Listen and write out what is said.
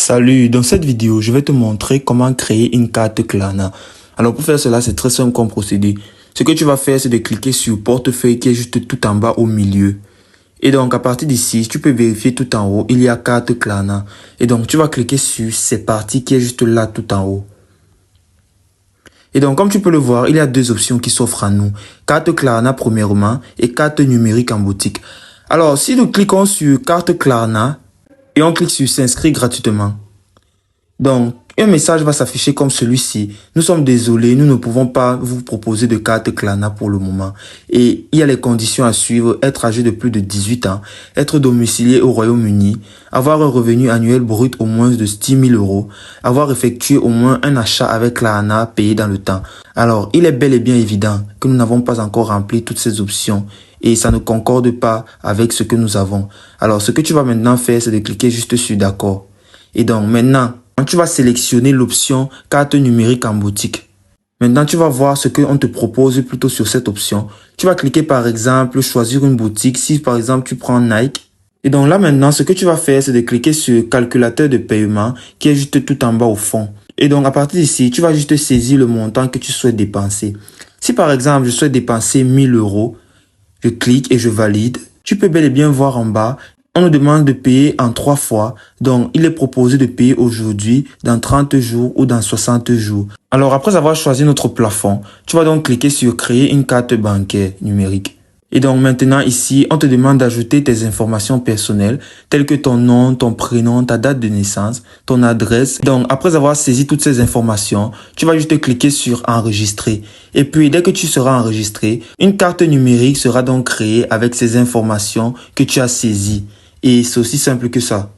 Salut, dans cette vidéo, je vais te montrer comment créer une carte Klarna. Alors pour faire cela, c'est très simple comme procédé. Ce que tu vas faire, c'est de cliquer sur portefeuille qui est juste tout en bas au milieu. Et donc à partir d'ici, tu peux vérifier tout en haut, il y a carte Klarna. Et donc tu vas cliquer sur c'est parti qui est juste là tout en haut. Et donc comme tu peux le voir, il y a deux options qui s'offrent à nous. Carte Klarna premièrement et carte numérique en boutique. Alors si nous cliquons sur carte Klarna, et on clique sur s'inscrire gratuitement. Donc, un message va s'afficher comme celui-ci. Nous sommes désolés, nous ne pouvons pas vous proposer de carte Klarna pour le moment. Et il y a les conditions à suivre: être âgé de plus de 18 ans, être domicilié au Royaume-Uni, avoir un revenu annuel brut au moins de 10 000 euros, avoir effectué au moins un achat avec Klarna payé dans le temps. Alors, il est bel et bien évident que nous n'avons pas encore rempli toutes ces options. Et ça ne concorde pas avec ce que nous avons. Alors, ce que tu vas maintenant faire, c'est de cliquer juste sur d'accord. Et donc, maintenant, tu vas sélectionner l'option carte numérique en boutique. Maintenant, tu vas voir ce qu'on te propose plutôt sur cette option. Tu vas cliquer par exemple, choisir une boutique. Si par exemple, tu prends Nike. Et donc là maintenant, ce que tu vas faire, c'est de cliquer sur calculateur de paiement qui est juste tout en bas au fond. Et donc, à partir d'ici, tu vas juste saisir le montant que tu souhaites dépenser. Si par exemple, je souhaite dépenser 1 000 euros, je clique et je valide. Tu peux bel et bien voir en bas, on nous demande de payer en 3 fois. Donc, il est proposé de payer aujourd'hui, dans 30 jours ou dans 60 jours. Alors, après avoir choisi notre plafond, tu vas donc cliquer sur créer une carte bancaire numérique. Et donc maintenant ici, on te demande d'ajouter tes informations personnelles telles que ton nom, ton prénom, ta date de naissance, ton adresse. Donc après avoir saisi toutes ces informations, tu vas juste cliquer sur enregistrer. Et puis dès que tu seras enregistré, une carte numérique sera donc créée avec ces informations que tu as saisies. Et c'est aussi simple que ça.